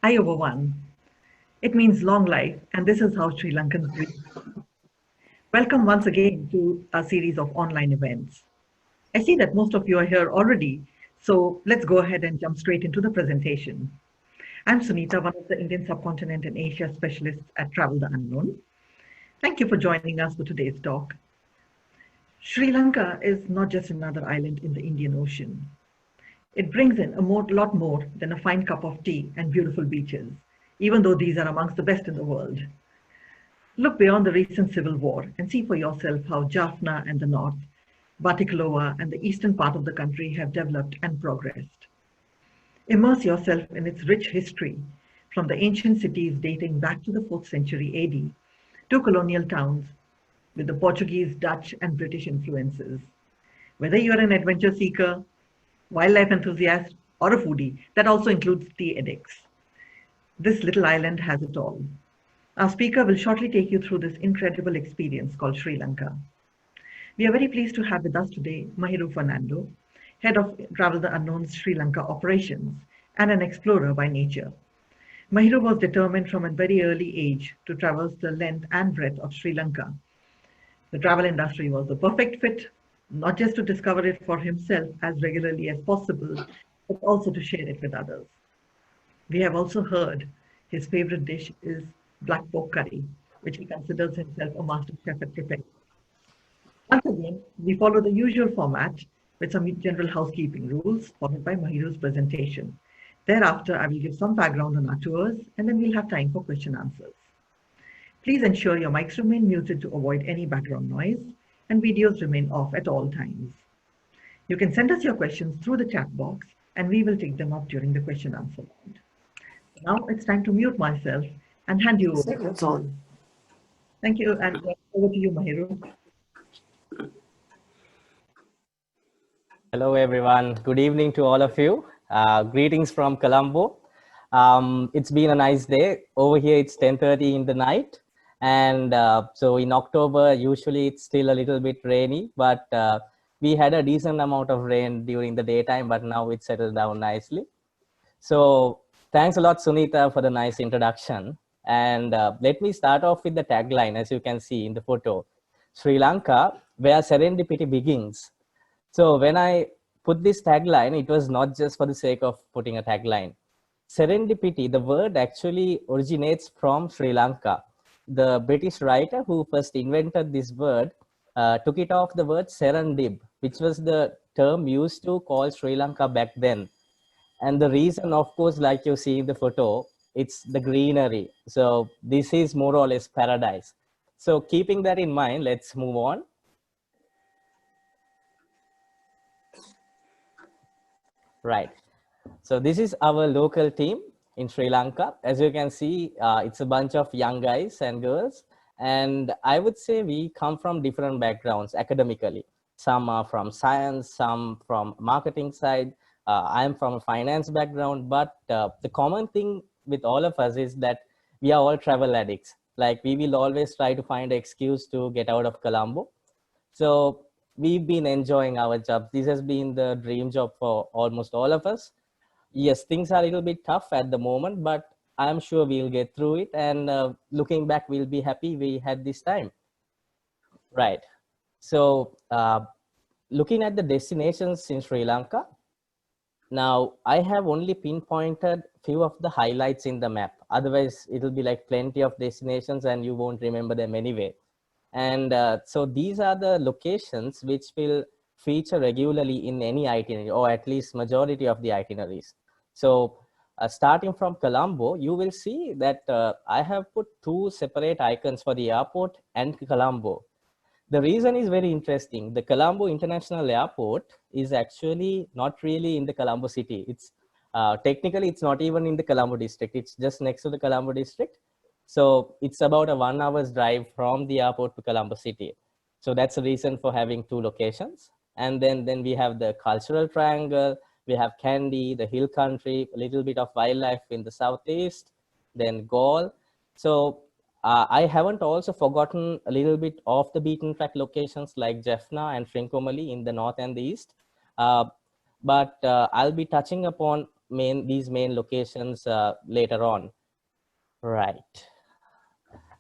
I over one. It means long life, and this is how Sri Lankans breathe. Welcome once again to our series of online events. I see that most of you are here already, so let's go ahead and jump straight into the presentation. I'm Sunita, one of the Indian subcontinent and Asia specialists at Travel the Unknown. Thank you for joining us for today's talk. Sri Lanka is not just another island in the Indian Ocean. It brings in lot more than a fine cup of tea and beautiful beaches, even though these are amongst the best in the world. Look beyond the recent civil war and see for yourself how Jaffna and the north, Batticaloa and the eastern part of the country have developed and progressed. Immerse yourself in its rich history, from the ancient cities dating back to the 4th century AD to colonial towns with the Portuguese, Dutch, and British influences. Whether you are an adventure seeker, wildlife enthusiast, or a foodie, that also includes tea addicts. This little island has it all. Our speaker will shortly take you through this incredible experience called Sri Lanka. We are very pleased to have with us today Mahiru Fernando, Head of Travel the Unknown's Sri Lanka operations and an explorer by nature. Mahiru was determined from a very early age to traverse the length and breadth of Sri Lanka. The travel industry was the perfect fit, not just to discover it for himself as regularly as possible, but also to share it with others. We have also heard his favorite dish is black pork curry, which he considers himself a master chef at preparing. Once again, we follow the usual format with some general housekeeping rules, followed by Mahiru's presentation. Thereafter, I will give some background on our tours, and then we'll have time for question answers. Please ensure your mics remain muted to avoid any background noise, and videos remain off at all times. You can send us your questions through the chat box, and we will take them up during the question answer round. Now it's time to mute myself and hand you over. Segments on. Thank you, and over to you, Mahiru. Hello, everyone. Good evening to all of you. Greetings from Colombo. It's been a nice day. Over here, it's 10:30 in the night. And so in October, usually it's still a little bit rainy, but we had a decent amount of rain during the daytime, but now it's settled down nicely. So thanks a lot, Sunita, for the nice introduction. And let me start off with the tagline, as you can see in the photo, Sri Lanka, where serendipity begins. So when I put this tagline, it was not just for the sake of putting a tagline. Serendipity, the word actually originates from Sri Lanka. The British writer who first invented this word took it off the word serendib, which was the term used to call Sri Lanka back then. And the reason, of course, like you see in the photo, it's the greenery. So this is more or less paradise. So keeping that in mind, let's move on. Right. So this is our local team in Sri Lanka. As you can see, it's a bunch of young guys and girls. And I would say we come from different backgrounds academically. Some are from science, some from marketing side. I'm from a finance background, but the common thing with all of us is that we are all travel addicts. Like we will always try to find an excuse to get out of Colombo. So we've been enjoying our jobs. This has been the dream job for almost all of us. Yes, things are a little bit tough at the moment, but I'm sure we'll get through it. And looking back, we'll be happy we had this time. Right. So looking at the destinations in Sri Lanka, now I have only pinpointed few of the highlights in the map. Otherwise, it'll be like plenty of destinations and you won't remember them anyway. And so these are the locations which will feature regularly in any itinerary, or at least majority of the itineraries. So starting from Colombo, you will see that I have put two separate icons for the airport and Colombo. The reason is very interesting. The Colombo International Airport is actually not really in the Colombo city. It's technically, it's not even in the Colombo district. It's just next to the Colombo district. So it's about a 1 hour's drive from the airport to Colombo city. So that's the reason for having two locations. And then we have the cultural triangle. We have Kandy, the hill country, a little bit of wildlife in the southeast, then Galle. So I haven't also forgotten a little bit off the beaten track locations like Jaffna and Trincomalee in the north and the east. But I'll be touching upon these main locations later on. Right.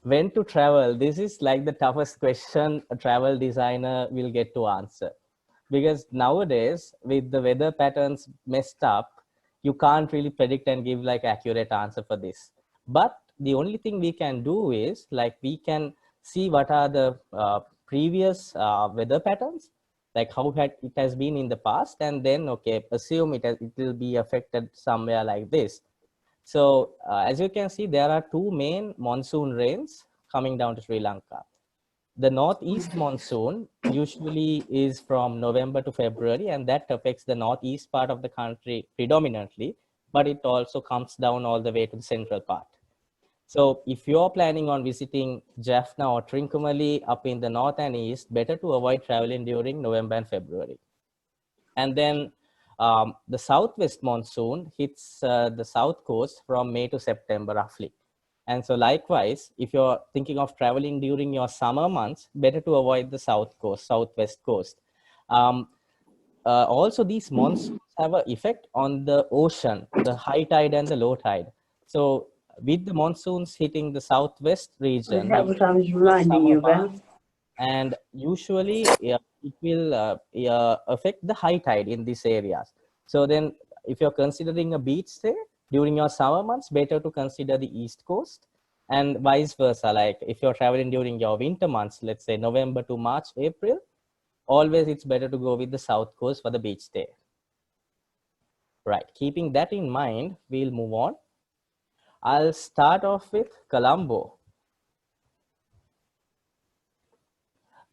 When to travel? This is like the toughest question a travel designer will get to answer. Because nowadays, with the weather patterns messed up, you can't really predict and give like accurate answer for this. But the only thing we can do is like we can see what are the previous weather patterns, like how it has been in the past, and then okay, assume it will be affected somewhere like this. So as you can see, there are two main monsoon rains coming down to Sri Lanka. The northeast monsoon usually is from November to February, and that affects the northeast part of the country predominantly, but it also comes down all the way to the central part. So if you're planning on visiting Jaffna or Trincomalee up in the north and east, better to avoid traveling during November and February. And then the southwest monsoon hits the south coast from May to September roughly. And so likewise, if you're thinking of traveling during your summer months, better to avoid the south coast, southwest coast. Also, these monsoons have an effect on the ocean, the high tide and the low tide. So with the monsoons hitting the southwest region, Is that what I was reminding you about? and usually it will affect the high tide in these areas. So then if you're considering a beach stay during your summer months, better to consider the east coast, and vice versa. Like if you're traveling during your winter months, let's say November to March, April, always it's better to go with the south coast for the beach stay. Right, keeping that in mind, we'll move on. I'll start off with Colombo.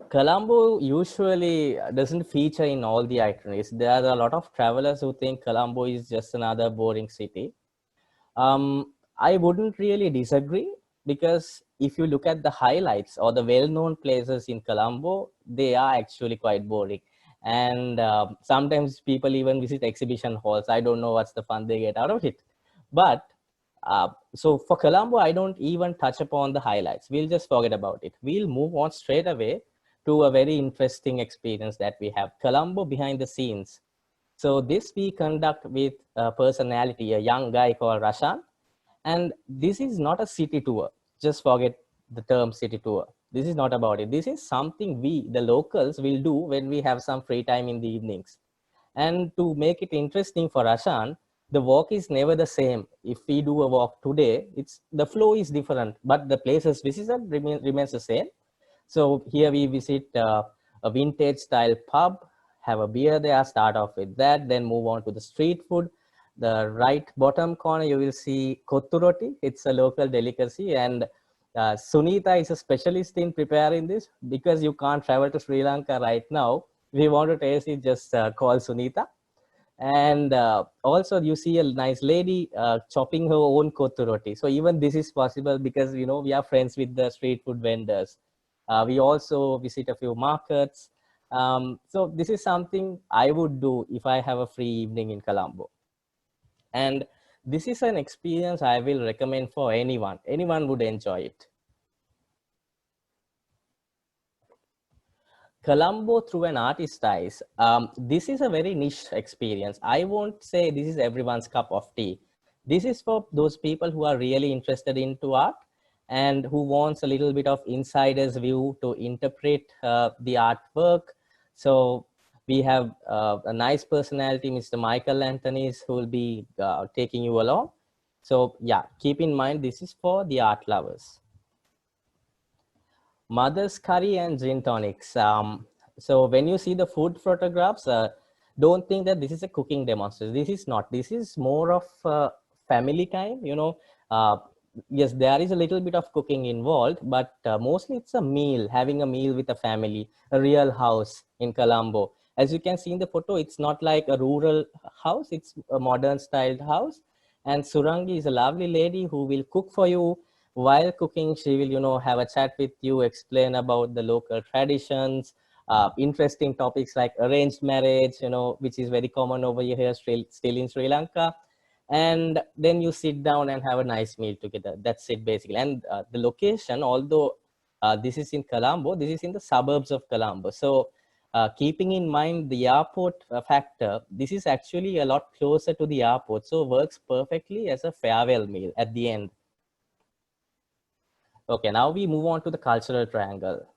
Colombo usually doesn't feature in all the itineraries. There are a lot of travelers who think Colombo is just another boring city. I wouldn't really disagree, because if you look at the highlights or the well-known places in Colombo, they are actually quite boring. And sometimes people even visit exhibition halls. I don't know what's the fun they get out of it. But so for Colombo, I don't even touch upon the highlights. We'll just forget about it. We'll move on straight away to a very interesting experience that we have, Colombo behind the scenes. So this we conduct with a personality, a young guy called Rashan. And this is not a city tour. Just forget the term city tour. This is not about it. This is something we, the locals, will do when we have some free time in the evenings. And to make it interesting for Rashan, the walk is never the same. If we do a walk today, the flow is different, but the places visited remains the same. So here we visit a vintage style pub, have a beer there, start off with that, then move on to the street food. The right bottom corner, you will see kottu roti. It's a local delicacy, and Sunita is a specialist in preparing this. Because you can't travel to Sri Lanka right now, we want to taste it, just call Sunita. And also you see a nice lady chopping her own kottu roti. So even this is possible because, you know, we are friends with the street food vendors. We also visit a few markets. So this is something I would do if I have a free evening in Colombo. And this is an experience I will recommend for anyone. Anyone would enjoy it. Colombo through an artist's eyes. This is a very niche experience. I won't say this is everyone's cup of tea. This is for those people who are really interested into art and who wants a little bit of insider's view to interpret the artwork. So we have a nice personality, Mr. Michael Anthony's, who will be taking you along. So yeah, keep in mind, this is for the art lovers. Mother's curry and gin tonics. So when you see the food photographs, don't think that this is a cooking demonstration. This is not. This is more of family time, you know. Yes, there is a little bit of cooking involved, but mostly it's a meal, having a meal with a family, a real house in Colombo. As you can see in the photo, it's not like a rural house, it's a modern styled house. And Surangi is a lovely lady who will cook for you. While cooking, she will, you know, have a chat with you, explain about the local traditions, interesting topics like arranged marriage, you know, which is very common over here, still in Sri Lanka. And then you sit down and have a nice meal together. That's it basically. And the location, although this is in Colombo, this is in the suburbs of Colombo. So keeping in mind the airport factor, this is actually a lot closer to the airport, so works perfectly as a farewell meal at the end. Okay, now we move on to the cultural triangle.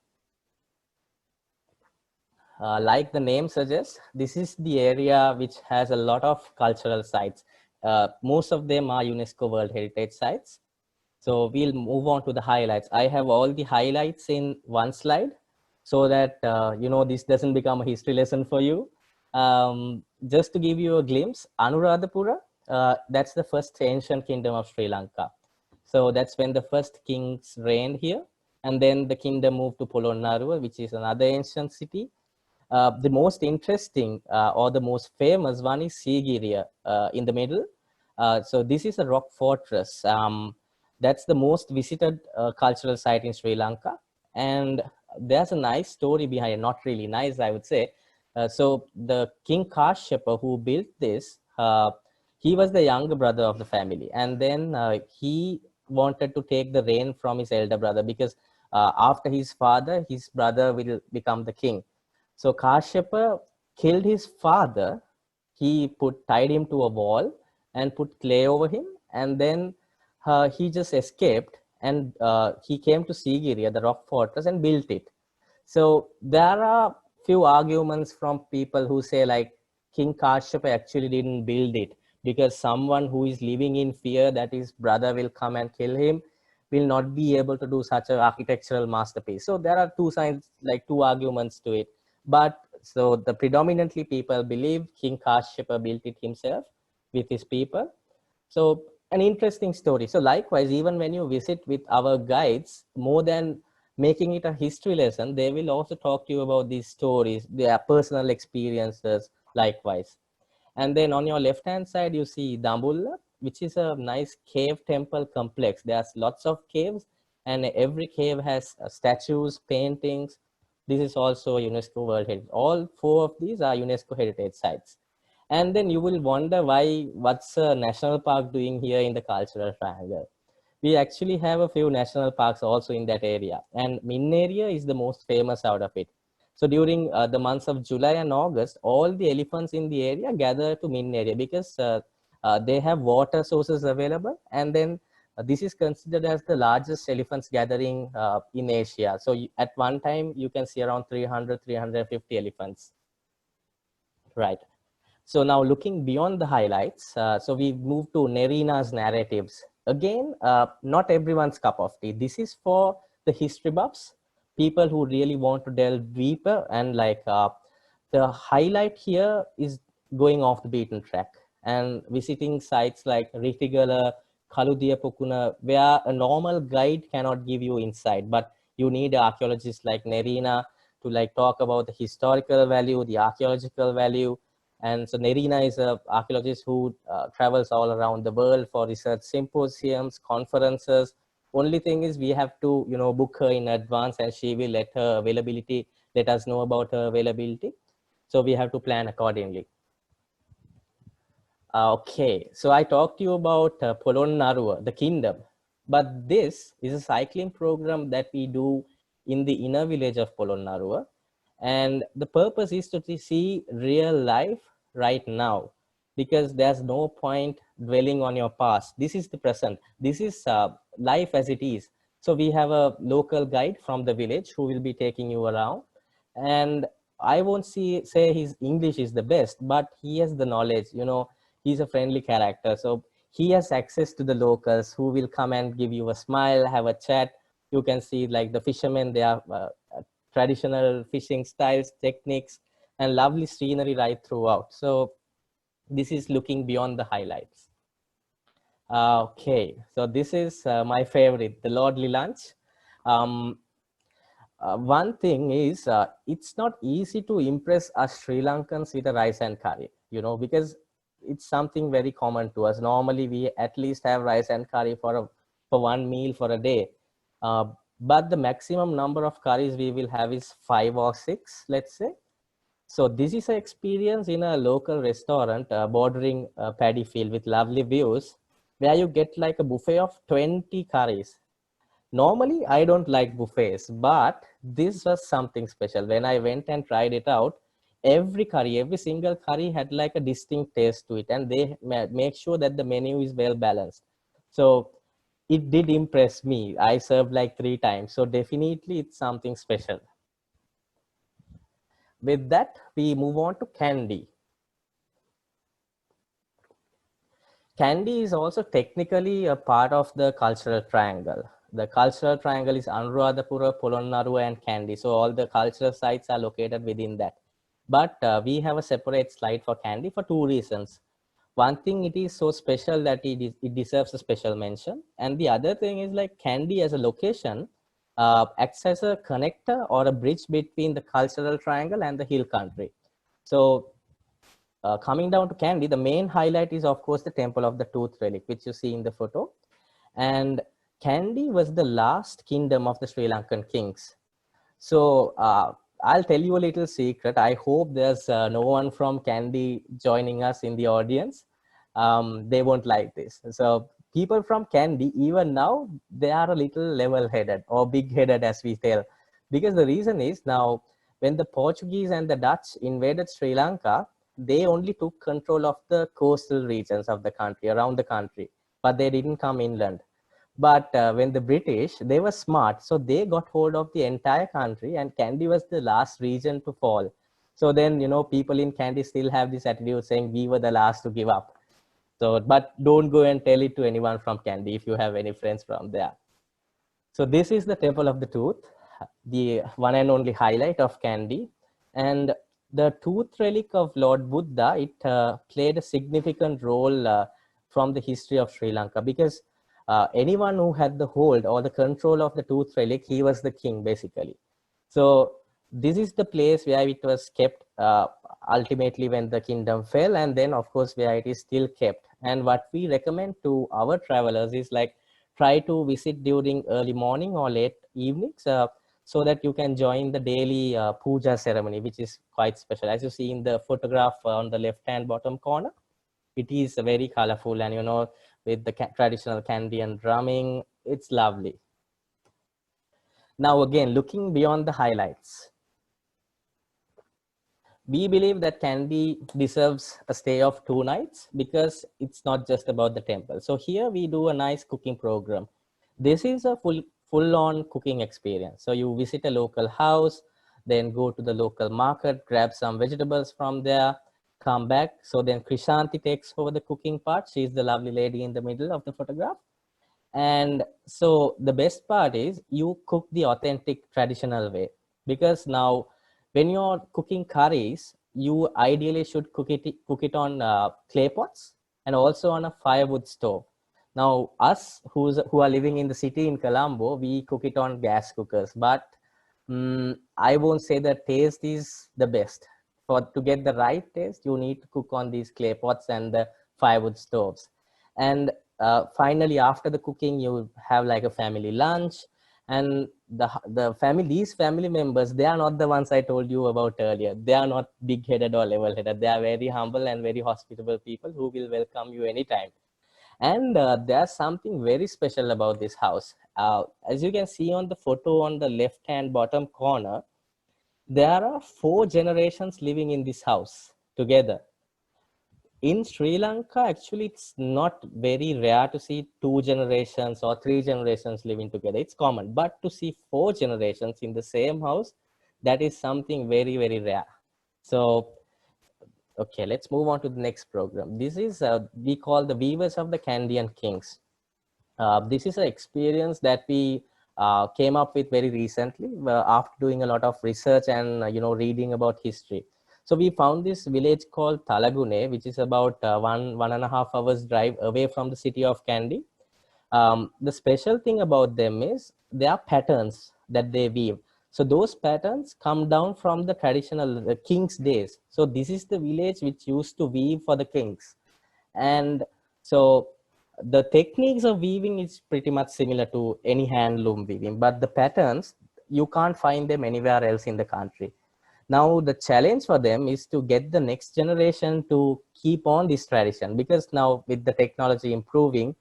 Like the name suggests, this is the area which has a lot of cultural sites. Most of them are UNESCO World Heritage Sites. So we'll move on to the highlights. I have all the highlights in one slide so that, this doesn't become a history lesson for you. Just to give you a glimpse, Anuradhapura, that's the first ancient kingdom of Sri Lanka. So that's when the first kings reigned here. And then the kingdom moved to Polonnaruwa, which is another ancient city. The most interesting or the most famous one is Sigiriya in the middle. So this is a rock fortress. That's the most visited cultural site in Sri Lanka. And there's a nice story behind it, not really nice, I would say. So the King Kashyapa who built this, he was the younger brother of the family. And then he wanted to take the reign from his elder brother because after his father, his brother will become the king. So Kashyapa killed his father. He tied him to a wall and put clay over him. And then he just escaped and he came to Sigiriya, the rock fortress, and built it. So there are few arguments from people who say like King Kashyapa actually didn't build it because someone who is living in fear that his brother will come and kill him will not be able to do such an architectural masterpiece. So there are two arguments to it. But so the predominantly people believe King Kashyapa built it himself with his people. So an interesting story. So likewise, even when you visit with our guides, more than making it a history lesson, they will also talk to you about these stories, their personal experiences, likewise. And then on your left-hand side, you see Dambulla, which is a nice cave temple complex. There's lots of caves and every cave has statues, paintings. This is also a UNESCO World Heritage. All four of these are UNESCO Heritage Sites. And then you will wonder what's a national park doing here in the cultural triangle. We actually have a few national parks also in that area. And Minneria is the most famous out of it. So during the months of July and August, all the elephants in the area gather to Minneria because they have water sources available. And then this is considered as the largest elephants gathering in Asia. So at one time, you can see around 300, 350 elephants. Right. So now looking beyond the highlights, so we move to Nerina's narratives. Again, not everyone's cup of tea. This is for the history buffs, people who really want to delve deeper, and the highlight here is going off the beaten track and visiting sites like Ritigala, Kaludiyapukuna, where a normal guide cannot give you insight, but you need archaeologists like Nerina to talk about the historical value, the archaeological value. And so Nerina is an archaeologist who travels all around the world for research symposiums, conferences. Only thing is we have to, book her in advance and she will let us know about her availability. So we have to plan accordingly. Okay, so I talked to you about Polonnaruwa, the kingdom. But this is a cycling program that we do in the inner village of Polonnaruwa. And the purpose is to see real life right now, because there's no point dwelling on your past. This is the present. This is life as it is. So we have a local guide from the village who will be taking you around. And I won't say his English is the best, but he has the knowledge, he's a friendly character. So he has access to the locals who will come and give you a smile, have a chat. You can see like the fishermen, they are traditional fishing styles, techniques, and lovely scenery right throughout. So this is looking beyond the highlights. Okay, so this is my favorite, the Lordly Lunch. One thing is, it's not easy to impress us Sri Lankans with a rice and curry, because it's something very common to us. Normally, we at least have rice and curry for one meal for a day. But the maximum number of curries we will have is 5 or 6, let's say. So this is an experience in a local restaurant bordering a paddy field with lovely views, where you get like a buffet of 20 curries. Normally, I don't like buffets, but this was something special. When I went and tried it out, every curry, every single curry had like a distinct taste to it, and they make sure that the menu is well balanced. So it did impress me. I served like 3 times, so definitely it's something special. With that, we move on to Kandy. Kandy is also technically a part of the cultural triangle. The cultural triangle is Anuradhapura, Polonnaruwa, and Kandy. So all the cultural sites are located within that. But we have a separate slide for Kandy for 2 reasons. One thing, it is so special that it deserves a special mention. And the other thing is like Kandy as a location acts as a connector or a bridge between the cultural triangle and the hill country. So coming down to Kandy, the main highlight is of course the Temple of the Tooth Relic, which you see in the photo. And Kandy was the last kingdom of the Sri Lankan kings. So I'll tell you a little secret. I hope there's no one from Kandy joining us in the audience. They won't like this. So people from Kandy, even now, they are a little level-headed or big-headed, as we tell. Because the reason is now, when the Portuguese and the Dutch invaded Sri Lanka, they only took control of the coastal regions of the country, around the country, but they didn't come inland. But when the British, they were smart, so they got hold of the entire country, and Kandy was the last region to fall. So then, you know, people in Kandy still have this attitude saying we were the last to give up. So, but don't go and tell it to anyone from Kandy if you have any friends from there. So this is the Temple of the Tooth, the one and only highlight of Kandy. And the tooth relic of Lord Buddha, it played a significant role from the history of Sri Lanka, because anyone who had the hold or the control of the tooth relic, he was the king basically. So this is the place where it was kept ultimately when the kingdom fell, and then of course where it is still kept. And what we recommend to our travelers is like, try to visit during early morning or late evenings, so that you can join the daily puja ceremony, which is quite special. As you see in the photograph on the left hand bottom corner, it is very colorful, and you know, with the traditional candy and drumming, it's lovely. Now again, looking beyond the highlights, we believe that Kandy deserves a stay of 2 nights, because it's not just about the temple. So here we do a nice cooking program. This is a full-on cooking experience. So you visit a local house, then go to the local market, grab some vegetables from there, come back. So then Krishanti takes over the cooking part. She's the lovely lady in the middle of the photograph. And so the best part is you cook the authentic traditional way, because now when you're cooking curries, you ideally should cook it on clay pots and also on a firewood stove. Now us who are living in the city in Colombo, we cook it on gas cookers, but I won't say the taste is the best. To get the right taste, you need to cook on these clay pots and the firewood stoves. And finally, after the cooking, you have like a family lunch. And these family members, they are not the ones I told you about earlier. They are not big-headed or level-headed. They are very humble and very hospitable people who will welcome you anytime. And there's something very special about this house. As you can see on the photo on the left-hand bottom corner, there are 4 generations living in this house together. In Sri Lanka, actually, it's not very rare to see 2 generations or 3 generations living together. It's common, but to see 4 generations in the same house, that is something very, very rare. So, okay, let's move on to the next program. This is, we call the Weavers of the Kandyan Kings. This is an experience that we came up with very recently after doing a lot of research and, reading about history. So we found this village called Talagune, which is about 1.5 hours drive away from the city of Kandy. The special thing about them is there are patterns that they weave. So those patterns come down from the traditional king's days. So this is the village which used to weave for the kings. And so the techniques of weaving is pretty much similar to any handloom weaving, but the patterns, you can't find them anywhere else in the country. Now, the challenge for them is to get the next generation to keep on this tradition, because now with the technology improving,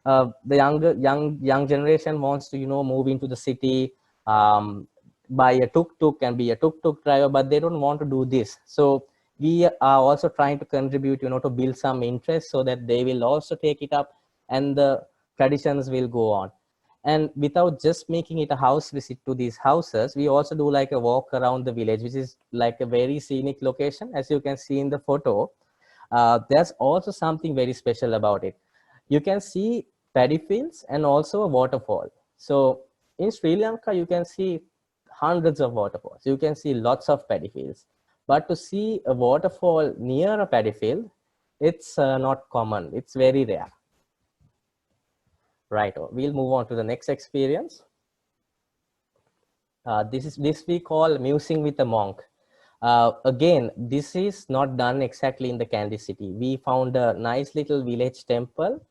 the young generation wants to, move into the city, um, buy a tuk-tuk and be a tuk-tuk driver, but they don't want to do this. So we are also trying to contribute, to build some interest so that they will also take it up and the traditions will go on. And without just making it a house visit to these houses, we also do like a walk around the village, which is like a very scenic location. As you can see in the photo, there's also something very special about it. You can see paddy fields and also a waterfall. So in Sri Lanka, you can see hundreds of waterfalls. You can see lots of paddy fields. But to see a waterfall near a paddy field, it's not common. It's very rare. Right, we'll move on to the next experience. This we call musing with a monk. Again, this is not done exactly in the Kandy city. We found a nice little village temple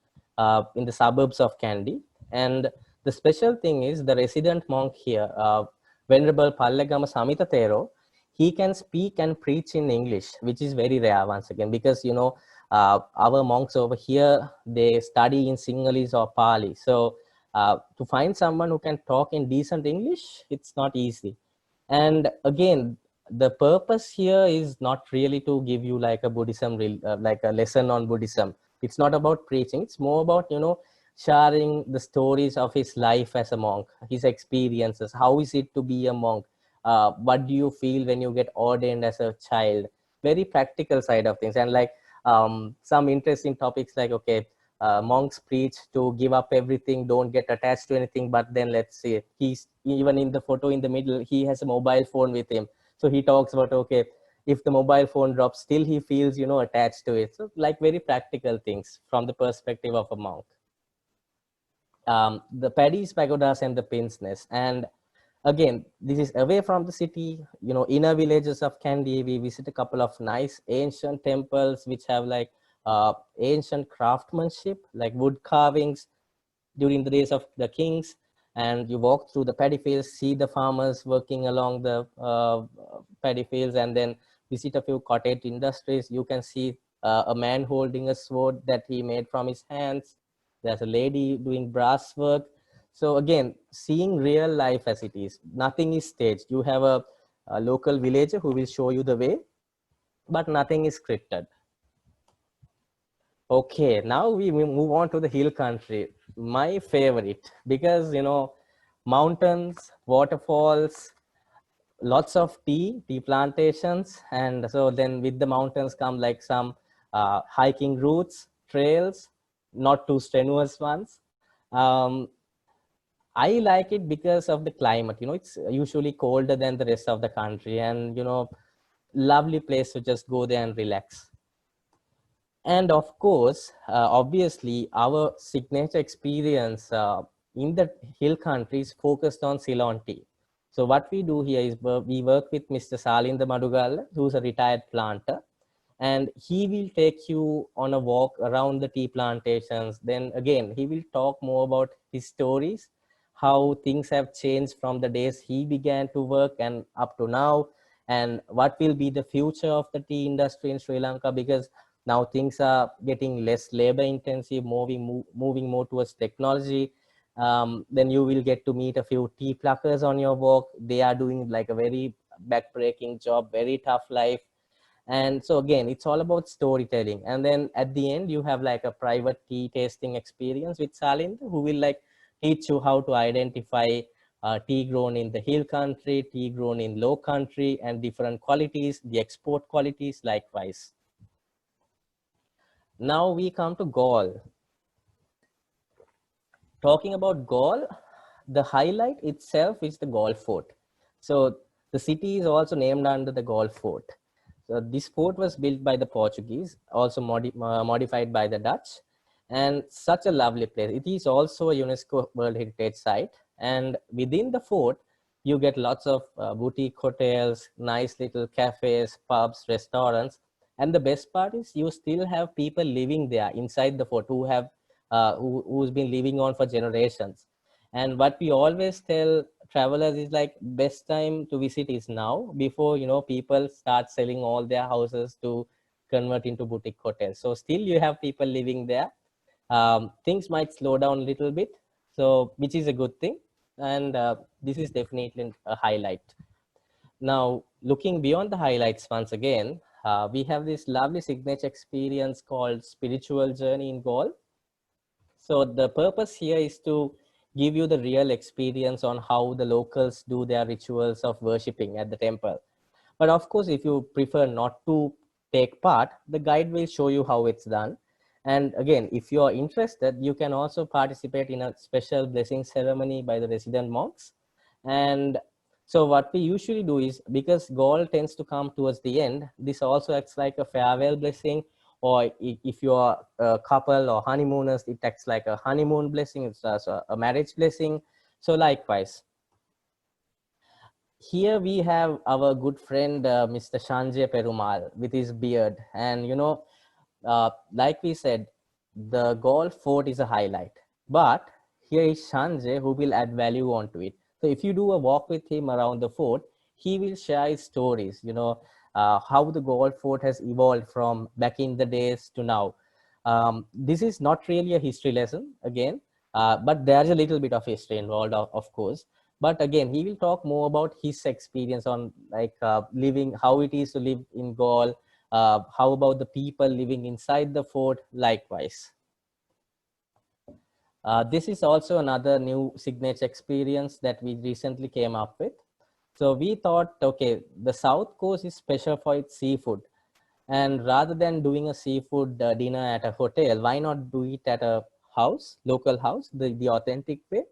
in the suburbs of Kandy. And the special thing is the resident monk here, Venerable Pallegama Samita Thero, he can speak and preach in English, which is very rare once again, because, our monks over here, they study in Sinhalese or Pali. So to find someone who can talk in decent English, it's not easy. And again, the purpose here is not really to give you like a Buddhism, like a lesson on Buddhism. It's not about preaching. It's more about, sharing the stories of his life as a monk, his experiences. How is it to be a monk? What do you feel when you get ordained as a child? Very practical side of things. And like some interesting topics like, okay, monks preach to give up everything, don't get attached to anything. But then let's say he's even in the photo in the middle, he has a mobile phone with him. So he talks about, okay, if the mobile phone drops, still he feels, attached to it. So like very practical things from the perspective of a monk. The Paddy's Pagodas and the Pin's Nest. And again, this is away from the city, inner villages of Kandy. We visit a couple of nice ancient temples which have like ancient craftsmanship, like wood carvings during the days of the kings. And you walk through the paddy fields, see the farmers working along the paddy fields, and then visit a few cottage industries. You can see a man holding a sword that he made from his hands. There's a lady doing brass work. So again, seeing real life as it is, nothing is staged. You have a local villager who will show you the way, but nothing is scripted. Okay, now we move on to the hill country. My favorite, because, mountains, waterfalls, lots of tea plantations. And so then with the mountains come like some hiking routes, trails, not too strenuous ones. I like it because of the climate. It's usually colder than the rest of the country, and, lovely place to just go there and relax. And of course, obviously, our signature experience in the hill country is focused on Ceylon tea. So what we do here is we work with Mr. Salinda Madugalla, who's a retired planter, and he will take you on a walk around the tea plantations. Then again, he will talk more about his stories, how things have changed from the days he began to work and up to now, and what will be the future of the tea industry in Sri Lanka, because now things are getting less labor intensive, moving more towards technology. Then you will get to meet a few tea pluckers on your walk. They are doing like a very backbreaking job, very tough life. And so again, it's all about storytelling. And then at the end, you have like a private tea tasting experience with Salinda, who will like teach you how to identify tea grown in the hill country, tea grown in low country, and different qualities, the export qualities likewise. Now we come to Galle. Talking about Galle, the highlight itself is the Galle Fort. So the city is also named under the Galle Fort. So this fort was built by the Portuguese, also modified by the Dutch, and such a lovely place. It is also a UNESCO World Heritage Site. And within the fort, you get lots of boutique hotels, nice little cafes, pubs, restaurants. And the best part is you still have people living there inside the fort who have who's been living on for generations. And what we always tell travelers is like best time to visit is now, before people start selling all their houses to convert into boutique hotels. So still you have people living there. things might slow down a little bit, so which is a good thing. And this is definitely a highlight. Now, looking beyond the highlights once again, we have this lovely signature experience called Spiritual Journey in Gaul. So the purpose here is to give you the real experience on how the locals do their rituals of worshipping at the temple. But of course, if you prefer not to take part, the guide will show you how it's done. And again, if you are interested, you can also participate in a special blessing ceremony by the resident monks. And so what we usually do is, because Gaul tends to come towards the end, this also acts like a farewell blessing, or if you are a couple or honeymooners, it acts like a honeymoon blessing, it's also a marriage blessing. So likewise, here we have our good friend, Mr. Sanjay Perumal with his beard. And, you know, like we said, the Gaul fort is a highlight, but here is Sanjay who will add value onto it. So if you do a walk with him around the fort, he will share his stories, you know, how the Gaul fort has evolved from back in the days to now. This is not really a history lesson again, but there's a little bit of history involved, of course. But again, he will talk more about his experience on like living, how it is to live in Gaul, how about the people living inside the fort, likewise. This is also another new signature experience that we recently came up with. So we thought, okay, the South Coast is special for its seafood. And rather than doing a seafood dinner at a hotel, why not do it at a house, local house, the authentic way?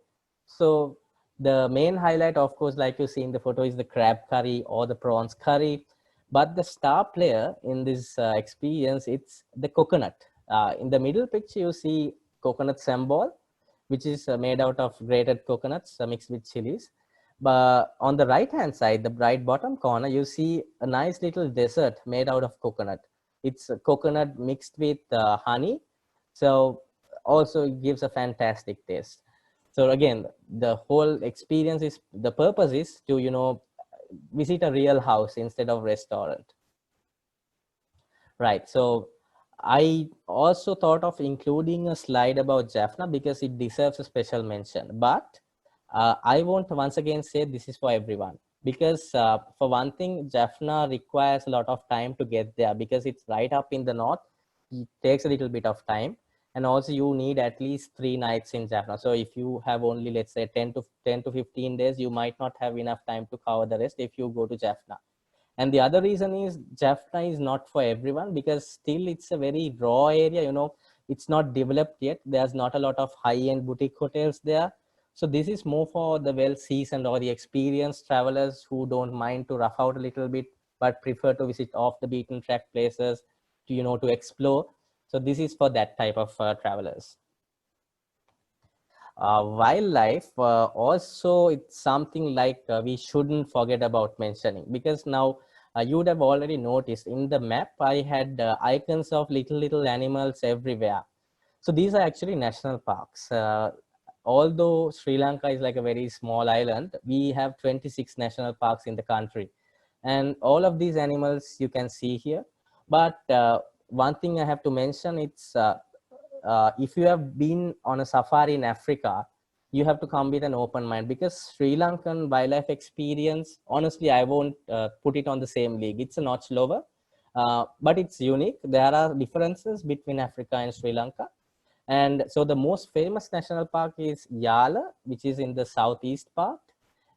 So the main highlight, of course, like you see in the photo, is the crab curry or the prawns curry. But the star player in this experience, it's the coconut. In the middle picture, you see coconut sambal, which is made out of grated coconuts mixed with chilies. But on the right hand side, the right bottom corner, you see a nice little dessert made out of coconut. It's coconut mixed with honey. So also it gives a fantastic taste. So again, the whole experience is, the purpose is to, you know, visit a real house instead of restaurant. Right. So I also thought of including a slide about Jaffna because it deserves a special mention. But I won't once again say this is for everyone, because for one thing, Jaffna requires a lot of time to get there because it's right up in the north. It takes a little bit of time. And also you need at least 3 nights in Jaffna. So if you have only, let's say 10 to 15 days, you might not have enough time to cover the rest if you go to Jaffna. And the other reason is Jaffna is not for everyone because still it's a very raw area, you know, it's not developed yet. There's not a lot of high-end boutique hotels there. So this is more for the well-seasoned or the experienced travelers who don't mind to rough out a little bit, but prefer to visit off the beaten track places to, you know, to explore. So this is for that type of travelers. Wildlife also, it's something like we shouldn't forget about mentioning, because now you would have already noticed in the map I had icons of little animals everywhere. So these are actually national parks. Although Sri Lanka is like a very small island, we have 26 national parks in the country, and all of these animals you can see here. But one thing I have to mention, it's if you have been on a safari in Africa, you have to come with an open mind, because Sri Lankan wildlife experience, honestly, I won't put it on the same league. It's a notch lower, but it's unique. There are differences between Africa and Sri Lanka. And so the most famous national park is Yala, which is in the southeast part.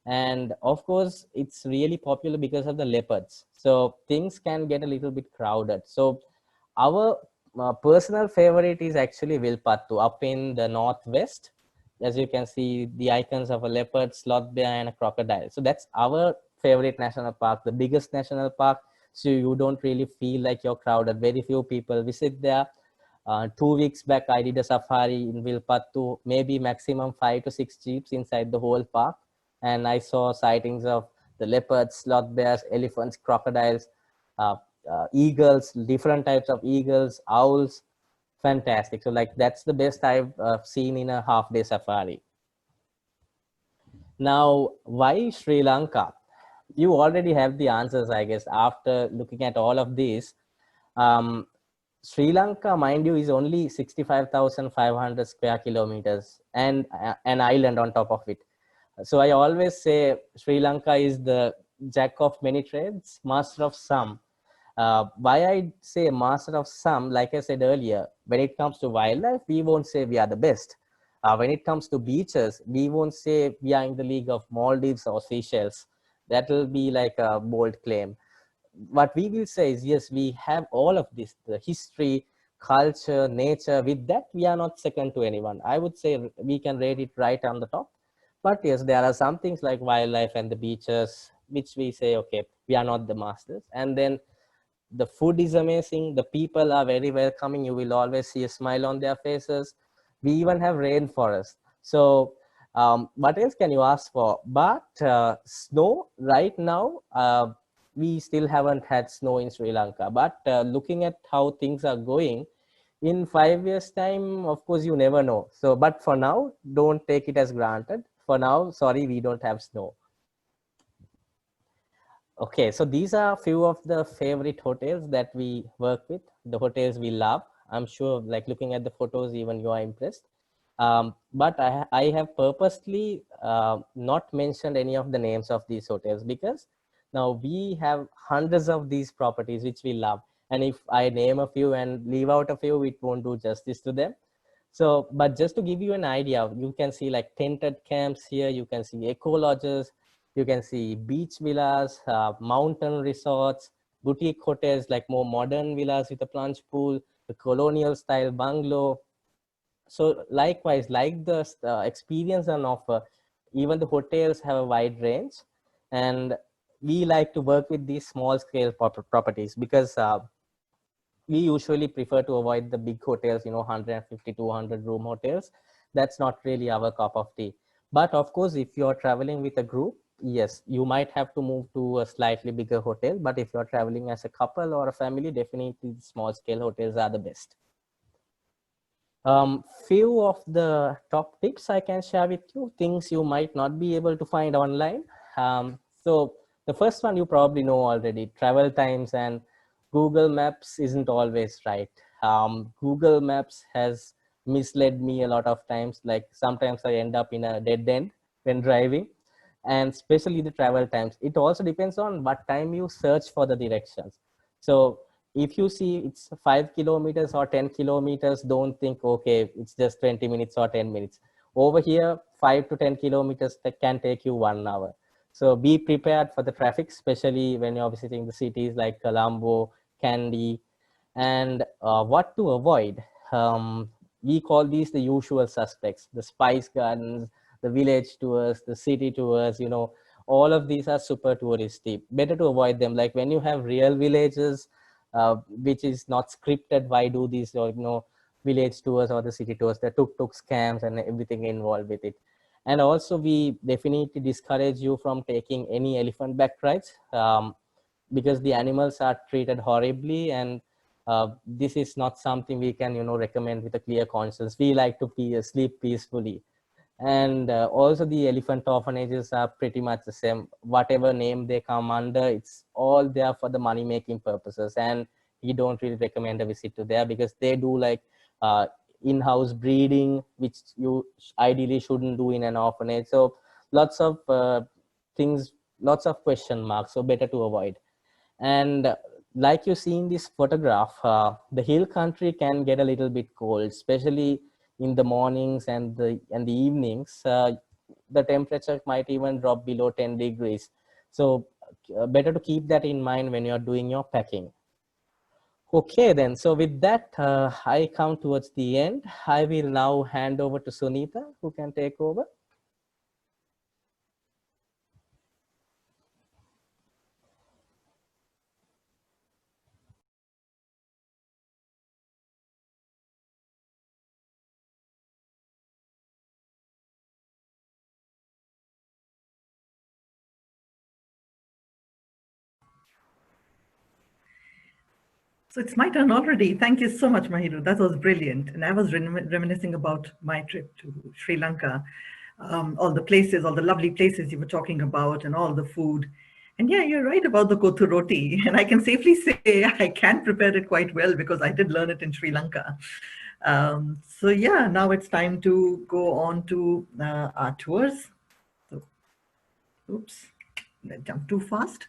And of course, it's really popular because of the leopards. So things can get a little bit crowded. So our personal favorite is actually Vilpattu up in the northwest. As you can see, the icons of a leopard, sloth bear, and a crocodile. So that's our favorite national park, the biggest national park. So you don't really feel like you're crowded. Very few people visit there. 2 weeks back, I did a safari in Vilpattu, maybe maximum 5 to 6 jeeps inside the whole park. And I saw sightings of the leopards, sloth bears, elephants, crocodiles, eagles, different types of eagles, owls. Fantastic. So like that's the best I've seen in a half-day safari. Now, why Sri Lanka? You already have the answers, I guess, after looking at all of these. Sri Lanka, mind you, is only 65,500 square kilometers and an island on top of it. So I always say Sri Lanka is the jack of many trades, master of some. Why I say master of some, like I said earlier, when it comes to wildlife, we won't say we are the best. When it comes to beaches, we won't say we are in the league of Maldives or Seychelles. That will be like a bold claim. What we will say is, yes, we have all of this, the history, culture, nature. With that, we are not second to anyone. I would say we can rate it right on the top. But yes, there are some things like wildlife and the beaches, which we say, okay, we are not the masters. And then the food is amazing. The people are very welcoming. You will always see a smile on their faces. We even have rainforest. So what else can you ask for? But snow right now, we still haven't had snow in Sri Lanka. But looking at how things are going, in 5 years time, of course, you never know. So, but for now, don't take it as granted. For now, sorry, we don't have snow. Okay, so these are a few of the favorite hotels that we work with, the hotels we love. I'm sure, like looking at the photos, even you are impressed. But I have purposely not mentioned any of the names of these hotels because now we have hundreds of these properties which we love. And if I name a few and leave out a few, it won't do justice to them. So, but just to give you an idea, you can see like tented camps here, you can see eco lodges, you can see beach villas, mountain resorts, boutique hotels, like more modern villas with a plunge pool, the colonial style bungalow. So likewise, like the experience on offer, even the hotels have a wide range. And we like to work with these small scale properties because we usually prefer to avoid the big hotels, 150, 200 room hotels. That's not really our cup of tea. But of course, if you're traveling with a group, yes, you might have to move to a slightly bigger hotel. But if you're traveling as a couple or a family, definitely small scale hotels are the best. Few of the top tips I can share with you, things you might not be able to find online. So the first one you probably know already, travel times and Google Maps isn't always right. Google Maps has misled me a lot of times. Like sometimes I end up in a dead end when driving, and especially the travel times. It also depends on what time you search for the directions. So if you see it's 5 kilometers or 10 kilometers, don't think, okay, it's just 20 minutes or 10 minutes. Over here, 5 to 10 kilometers that can take you 1 hour. So be prepared for the traffic, especially when you're visiting the cities like Colombo, Kandy, and what to avoid. We call these the usual suspects, the spice gardens, the village tours, the city tours, all of these are super touristy. Better to avoid them. Like when you have real villages, which is not scripted, why do these, village tours or the city tours, the tuk-tuk scams and everything involved with it. And also we definitely discourage you from taking any elephant back rides because the animals are treated horribly, and this is not something we can, recommend with a clear conscience. We like to sleep peacefully. And also the elephant orphanages are pretty much the same. Whatever name they come under, it's all there for the money making purposes, and we don't really recommend a visit to there because they do like in-house breeding, which you ideally shouldn't do in an orphanage. So lots of things, lots of question marks, so better to avoid. And like you see in this photograph, the hill country can get a little bit cold, especially in the mornings and the evenings. The temperature might even drop below 10 degrees. So better to keep that in mind when you're doing your packing. Okay, then. So with that, I come towards the end. I will now hand over to Sunita, who can take over. So it's my turn already. Thank you so much, Mahiru. That was brilliant. And I was reminiscing about my trip to Sri Lanka, all the places, all the lovely places you were talking about, and all the food. And yeah, you're right about the kothu roti. And I can safely say I can prepare it quite well because I did learn it in Sri Lanka. So yeah, now it's time to go on to our tours. So, oops, I jumped too fast.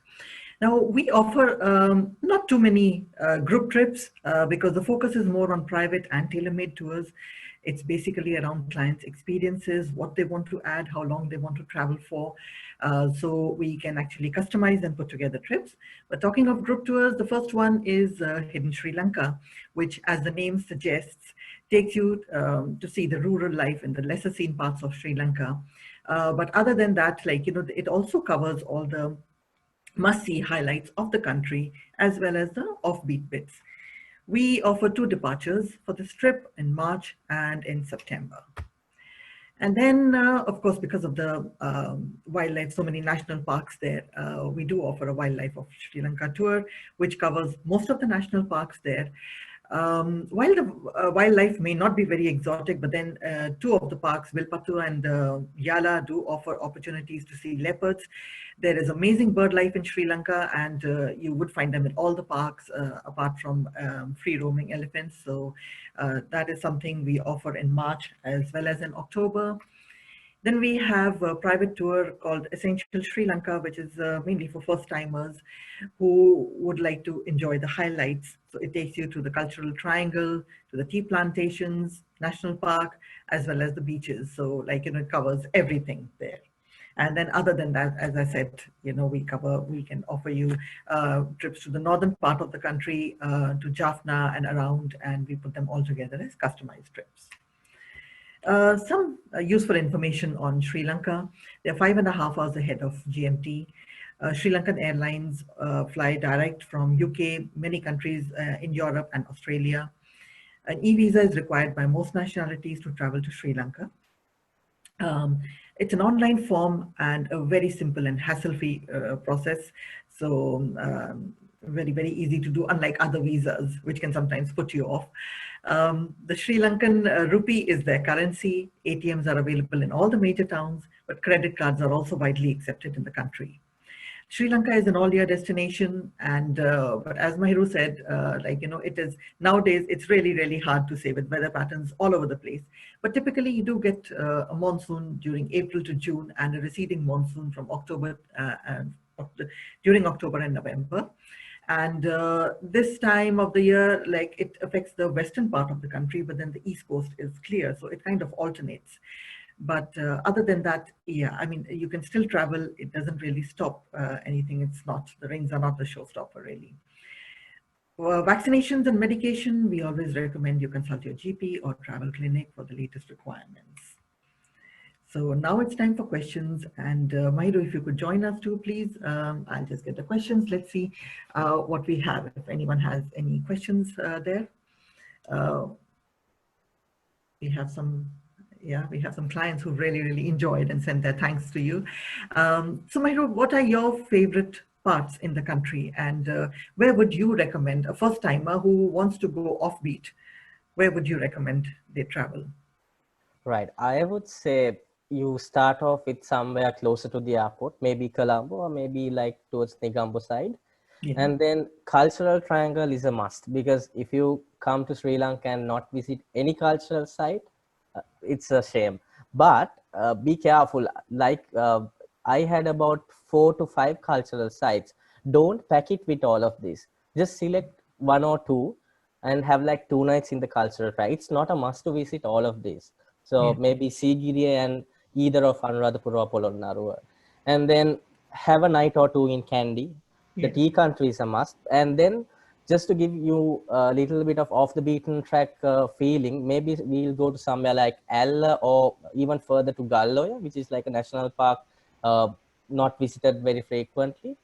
Now, we offer not too many group trips because the focus is more on private and tailor-made tours. It's basically around clients' experiences, what they want to add, how long they want to travel for. So we can actually customize and put together trips. But talking of group tours, the first one is Hidden Sri Lanka, which, as the name suggests, takes you to see the rural life in the lesser seen parts of Sri Lanka. But other than that, like, you know, it also covers all the must-see highlights of the country as well as the offbeat bits. We offer two departures for this trip in March and in September. And then, of course, because of the wildlife, so many national parks there, we do offer a Wildlife of Sri Lanka tour, which covers most of the national parks there. While the wildlife may not be very exotic, but then two of the parks, Vilpattu and Yala, do offer opportunities to see leopards. There is amazing bird life in Sri Lanka, and you would find them in all the parks apart from free roaming elephants. So that is something we offer in March as well as in October. Then we have a private tour called Essential Sri Lanka, which is mainly for first timers who would like to enjoy the highlights. So it takes you to the cultural triangle, to the tea plantations, national park, as well as the beaches. So like, you know, it covers everything there. And then other than that, as I said, you know, we can offer you trips to the northern part of the country, to Jaffna and around, and we put them all together as customized trips. Some useful information on Sri Lanka. They're 5.5 hours ahead of GMT. Sri Lankan Airlines fly direct from UK, many countries in Europe and Australia. An e-visa is required by most nationalities to travel to Sri Lanka. It's an online form and a very simple and hassle-free process. So very, very easy to do, unlike other visas, which can sometimes put you off. The Sri Lankan rupee is their currency. ATMs are available in all the major towns, but credit cards are also widely accepted in the country. Sri Lanka is an all-year destination, and but as Mahiru said, like, you know, it is nowadays it's really, really hard to say with weather patterns all over the place. But typically, you do get a monsoon during April to June and a receding monsoon from October during October and November. And this time of the year, like, it affects the western part of the country, but then the east coast is clear, so it kind of alternates. But other than that, yeah, I mean, you can still travel. It doesn't really stop anything. It's not, the rains are not the showstopper, really. For vaccinations and medication, we always recommend you consult your GP or travel clinic for the latest requirements. So now it's time for questions. And Mahiru, if you could join us too, please. I'll just get the questions. Let's see what we have. If anyone has any questions there. We have some, yeah, we have some clients who really, really enjoyed and sent their thanks to you. So Mahiru, what are your favorite parts in the country, and where would you recommend a first timer who wants to go offbeat? Where would you recommend they travel? Right. I would say you start off with somewhere closer to the airport, maybe Colombo or maybe like towards Negombo side. Yeah. And then cultural triangle is a must, because if you come to Sri Lanka and not visit any cultural site, it's a shame. But be careful. Like I had about 4 to 5 cultural sites. Don't pack it with all of this. Just select 1 or 2 and have like 2 nights in the cultural triangle. It's not a must to visit all of this. So maybe Sigiriya and either of Anuradhapura or Polonnaruwa. And then have a night or 2 in Kandy. The tea country is a must. And then just to give you a little bit of off the beaten track feeling, maybe we'll go to somewhere like Alla or even further to Galloya, which is like a national park, not visited very frequently.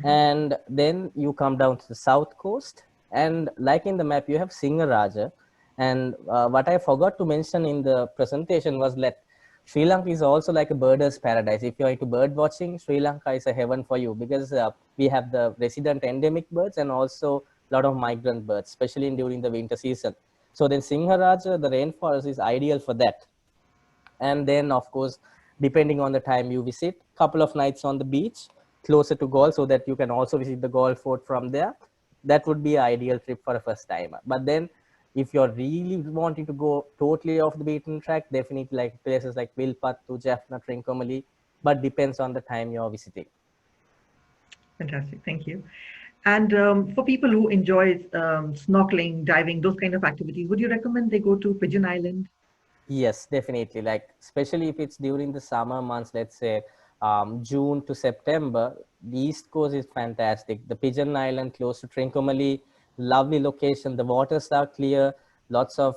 And then you come down to the south coast, and like in the map you have Singaraja. And what I forgot to mention in the presentation was that Sri Lanka is also like a birder's paradise. If you're into bird watching, Sri Lanka is a heaven for you, because we have the resident endemic birds and also a lot of migrant birds, especially during the winter season. So then Singaraja, the rainforest, is ideal for that. And then of course, depending on the time you visit, couple of nights on the beach, closer to Galle so that you can also visit the Galle Fort from there. That would be an ideal trip for a first timer. But then if you're really wanting to go totally off the beaten track, definitely like places like Vilpattu, Jaffna, Trincomalee, but depends on the time you're visiting. Fantastic, thank you. And for people who enjoy snorkeling, diving, those kind of activities, would you recommend they go to Pigeon Island? Yes, definitely. Like, especially if it's during the summer months, let's say June to September, the East Coast is fantastic. The Pigeon Island close to Trincomalee, lovely location. The waters are clear, lots of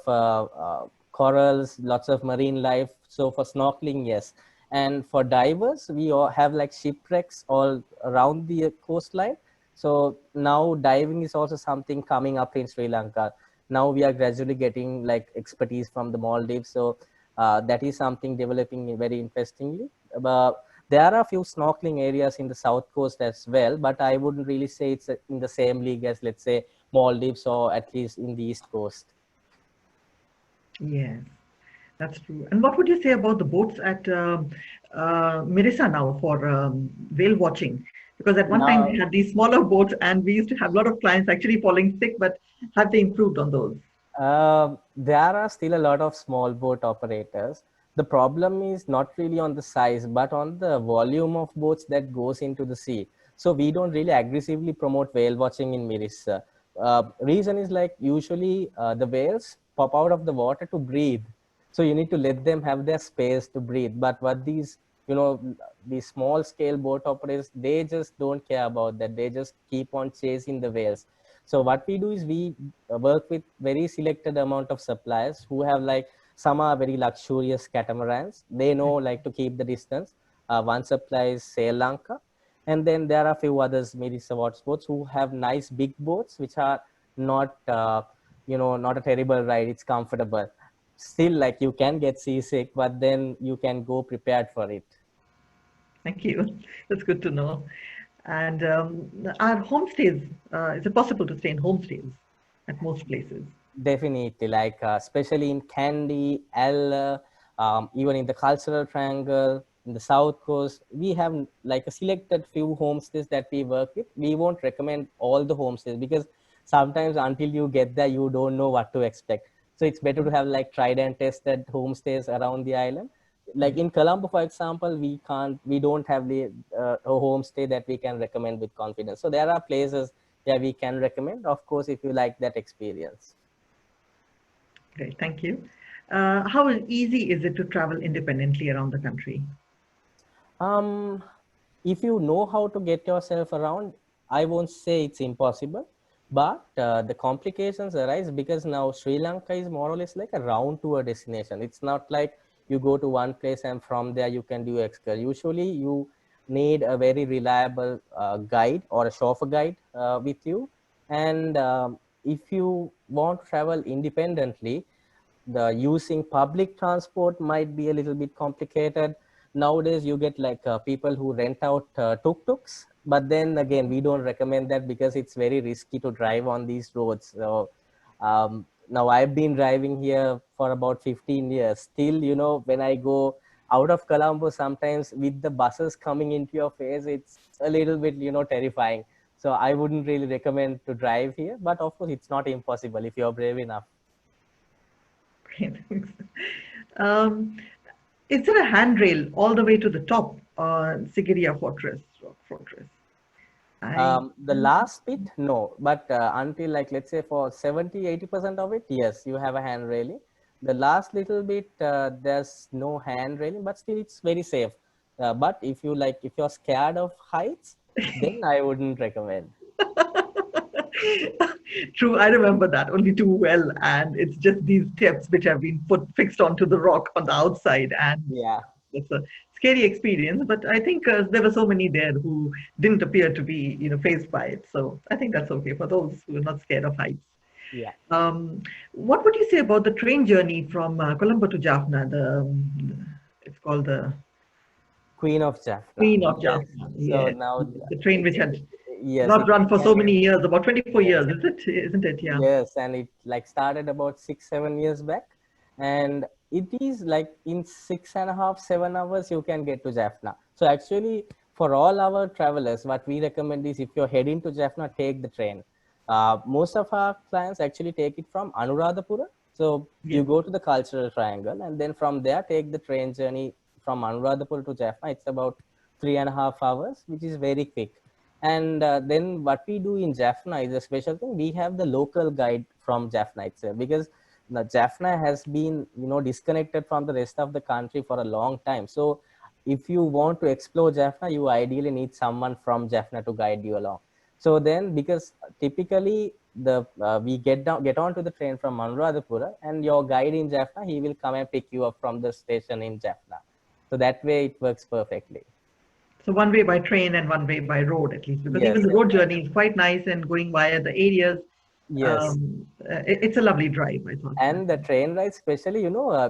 corals, lots of marine life. So for snorkeling, yes. And for divers, we all have like shipwrecks all around the coastline. So now diving is also something coming up in Sri Lanka. Now we are gradually getting like expertise from the Maldives. So that is something developing very interestingly. But there are a few snorkeling areas in the south coast as well, but I wouldn't really say it's in the same league as, let's say, Maldives or at least in the East Coast. Yes, that's true. And what would you say about the boats at Mirissa now for whale watching? Because at one time Now, we had these smaller boats and we used to have a lot of clients actually falling sick, but have they improved on those? there are still a lot of small boat operators. The problem is not really on the size, but on the volume of boats that goes into the sea. So we don't really aggressively promote whale watching in Mirissa. Reason is like usually the whales pop out of the water to breathe. So you need to let them have their space to breathe. But what these, you know, these small scale boat operators, they just don't care about that. They just keep on chasing the whales. So what we do is we work with very selected amount of suppliers who have like, some are very luxurious catamarans. They know like to keep the distance. One supplier is Sri Lanka. And then there are a few others, maybe water sports, who have nice big boats, which are not, not a terrible ride. It's comfortable. Still, like you can get seasick, but then you can go prepared for it. Thank you. That's good to know. And our homestays, is it possible to stay in homestays at most places? Definitely, like especially in Kandy, Ella, even in the Cultural Triangle, in the South Coast, we have like a selected few homestays that we work with. We won't recommend all the homestays because sometimes until you get there, you don't know what to expect. So it's better to have like tried and tested homestays around the island. Like in Colombo, for example, we don't have the a homestay that we can recommend with confidence. So there are places that we can recommend, of course, if you like that experience. Great, thank you. How easy is it to travel independently around the country? Um, if you know how to get yourself around, I won't say it's impossible, but the complications arise because now Sri Lanka is more or less like a round tour destination. It's not like you go to one place and from there you can do excursion. Usually you need a very reliable guide or a chauffeur guide with you. And if you want to travel independently, the using public transport might be a little bit complicated. Nowadays you get like people who rent out tuk-tuks, but then again we don't recommend that because it's very risky to drive on these roads. So now I've been driving here for about 15 years. Still, when I go out of Colombo, sometimes with the buses coming into your face, it's a little bit terrifying. So I wouldn't really recommend to drive here, but of course it's not impossible if you're brave enough. Great, thanks. Um, is there a handrail all the way to the top on Sigiriya Fortress, Rock Fortress? I The last bit, no, but until like, let's say for 70-80% of it, yes, you have a hand railing. The last little bit, there's no hand railing, but still it's very safe. But if you're scared of heights, then I wouldn't recommend. True, I remember that only too well. And it's just these steps which have been put fixed onto the rock on the outside. And Yeah. it's a scary experience. But I think there were so many there who didn't appear to be, phased by it. So I think that's okay for those who are not scared of heights. Yeah. What would you say about the train journey from Colombo to Jaffna? It's called the Queen of Jaffna. Queen of Yes. Jaffna. So Yes, now, the train which it, had yes, not run it for so can. many years, about 24 Yes. years, is it? Isn't it? Yeah. Yes, and it like started about 6-7 years back, and it is like in 6.5-7 hours you can get to Jaffna. So actually, for all our travelers, what we recommend is if you're heading to Jaffna, take the train. Most of our clients actually take it from Anuradhapura. So you Yes. go to the cultural triangle and then from there take the train journey from Anuradhapura to Jaffna. It's about 3.5 hours, which is very quick. And then what we do in Jaffna is a special thing. We have the local guide from Jaffna itself, because Jaffna has been, disconnected from the rest of the country for a long time. So if you want to explore Jaffna, you ideally need someone from Jaffna to guide you along. So then, because typically we get onto the train from Anuradhapura, and your guide in Jaffna, he will come and pick you up from the station in Jaffna. So that way it works perfectly. So one way by train and one way by road, at least, because even Yes, the road journey is quite nice and going via the areas. yes. It's a lovely drive, I thought. And the train ride, especially,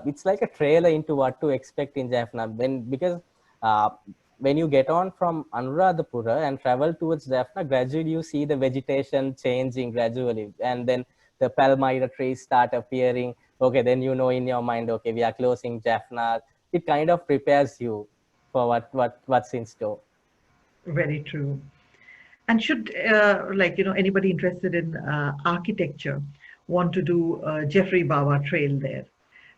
it's like a trailer into what to expect in Jaffna. Because uh, when you get on from Anuradhapura and travel towards Jaffna, gradually you see the vegetation changing gradually, and then the palmyra trees start appearing. Okay, then in your mind, okay, we are closing Jaffna. It kind of prepares you for what's in store. Very true. And should, anybody interested in architecture want to do Jeffrey Bawa Trail there?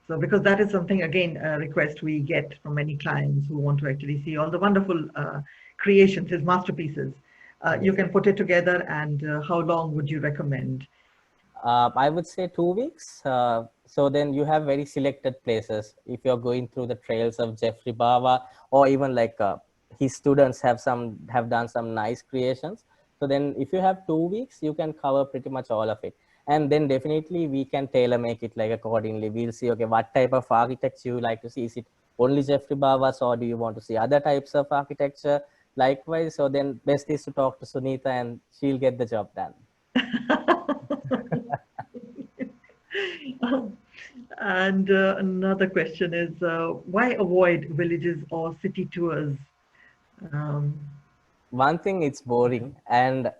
So, because that is something, again, a request we get from many clients who want to actually see all the wonderful creations, his masterpieces. You can put it together, and how long would you recommend? I would say 2 weeks. So then you have very selected places. If you're going through the trails of Jeffrey Bawa, or even like his students have done some nice creations. So then if you have 2 weeks, you can cover pretty much all of it. And then definitely we can tailor make it like accordingly. We'll see, okay, what type of architecture you like to see. Is it only Jeffrey Bawa's, or do you want to see other types of architecture? Likewise, so then best is to talk to Sunita and she'll get the job done. And another question is why avoid villages or city tours? Um, One thing, it's boring, and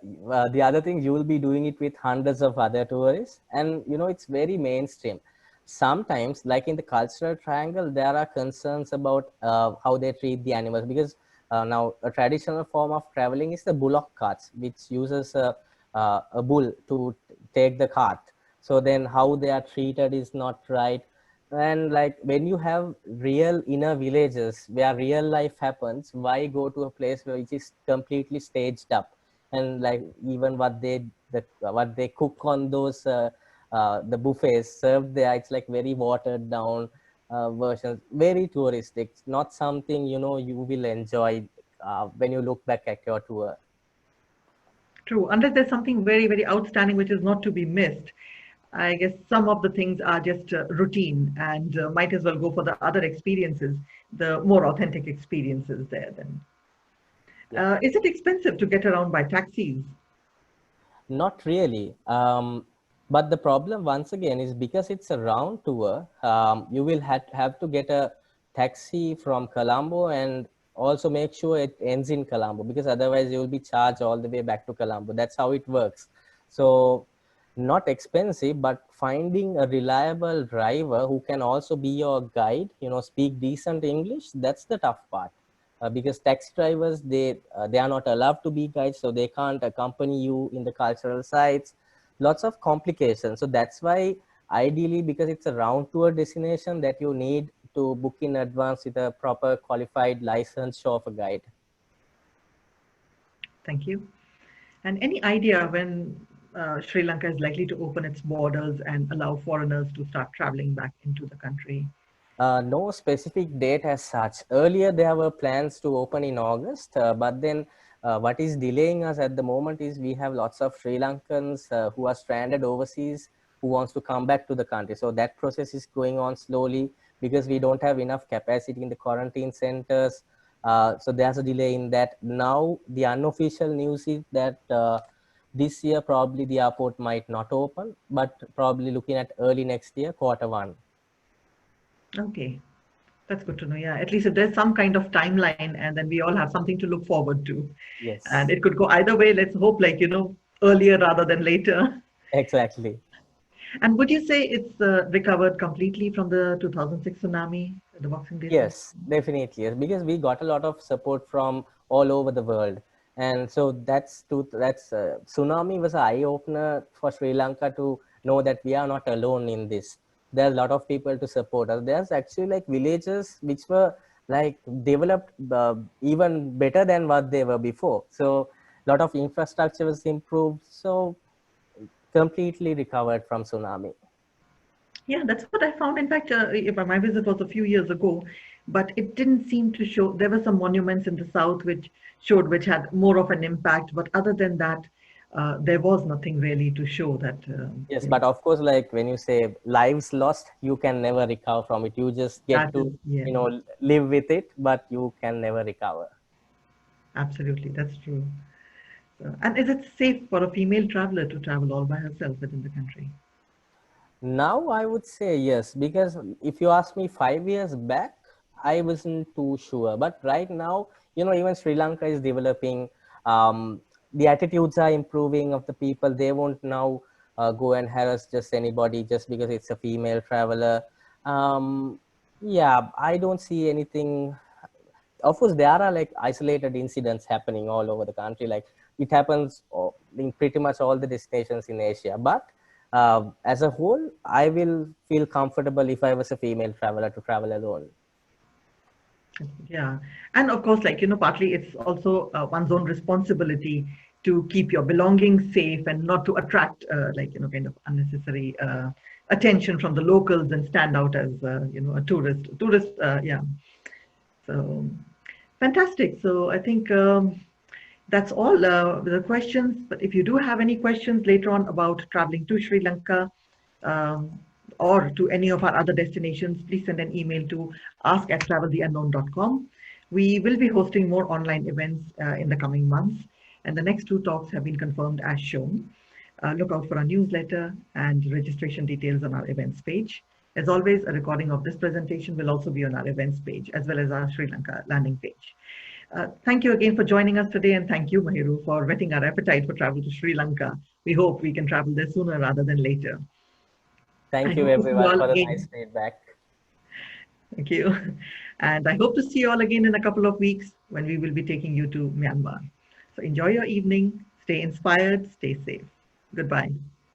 the other thing, you will be doing it with hundreds of other tourists, and it's very mainstream. Sometimes, like in the cultural triangle, there are concerns about how they treat the animals, because now a traditional form of traveling is the bullock carts, which uses a bull to take the cart. So then how they are treated is not right. And like when you have real inner villages where real life happens, why go to a place which is completely staged up? And like even what they cook on those the buffets served there, it's like very watered down versions, very touristic, not something you will enjoy when you look back at your tour. True, unless there's something very, very outstanding which is not to be missed. I guess some of the things are just routine and might as well go for the other experiences, the more authentic experiences there then. Yeah. Is it expensive to get around by taxis? Not really. But the problem once again is because it's a round tour, you will have to get a taxi from Colombo and also make sure it ends in Colombo, because otherwise you will be charged all the way back to Colombo. That's how it works. So not expensive, but finding a reliable driver who can also be your guide, speak decent English, that's the tough part. Because taxi drivers, they are not allowed to be guides, so they can't accompany you in the cultural sites. Lots of complications. So that's why ideally, because it's a round tour destination, that you need to book in advance with a proper qualified licensed chauffeur guide. Thank you. And any idea when Sri Lanka is likely to open its borders and allow foreigners to start traveling back into the country? No specific date as such. Earlier, there were plans to open in August, but then what is delaying us at the moment is we have lots of Sri Lankans who are stranded overseas who wants to come back to the country. So that process is going on slowly because we don't have enough capacity in the quarantine centers. So there's a delay in that. Now, the unofficial news is that this year, probably the airport might not open, but probably looking at early next year, Q1. Okay, that's good to know. Yeah, at least if there's some kind of timeline, and then we all have something to look forward to. And Yes, it could go either way. Let's hope, earlier rather than later. exactly. And would you say it's recovered completely from the 2006 tsunami, the Boxing Day tsunami? Yes, definitely. Yes, because we got a lot of support from all over the world. And so that's tsunami was an eye opener for Sri Lanka to know that we are not alone in this. There are a lot of people to support us. There's actually like villages which were like developed even better than what they were before. So a lot of infrastructure was improved. So completely recovered from tsunami. Yeah, that's what I found. In fact, my visit was a few years ago, but it didn't seem to show. There were some monuments in the south which had more of an impact, but other than that, there was nothing really to show that. Yes, but of course, like when you say lives lost, you can never recover from it. You just get That is, to, yeah, live with it, but you can never recover. absolutely, that's true. So, and is it safe for a female traveler to travel all by herself within the country? Now I would say yes, because if you ask me 5 years back, I wasn't too sure. But right now, even Sri Lanka is developing. The attitudes are improving of the people. They won't now go and harass just anybody just because it's a female traveler. Um, yeah, I don't see anything. Of course, there are like isolated incidents happening all over the country. Like it happens in pretty much all the destinations in Asia. But as a whole, I will feel comfortable if I was a female traveler to travel alone. Yeah. And of course, like, partly it's also one's own responsibility to keep your belongings safe and not to attract, kind of unnecessary attention from the locals and stand out as, a tourist, yeah. So fantastic. So I think that's all the questions. But if you do have any questions later on about traveling to Sri Lanka, um, or to any of our other destinations, please send an email to ask@traveltheunknown.com. We will be hosting more online events in the coming months, and the next two talks have been confirmed as shown. Look out for our newsletter and registration details on our events page. As always, a recording of this presentation will also be on our events page, as well as our Sri Lanka landing page. Thank you again for joining us today, and thank you, Mahiru, for whetting our appetite for travel to Sri Lanka. We hope we can travel there sooner rather than later. I Thank you hope to see you everyone all for the nice again. feedback. Thank you. And I hope to see you all again in a couple of weeks when we will be taking you to Myanmar. So enjoy your evening, stay inspired, stay safe. Goodbye.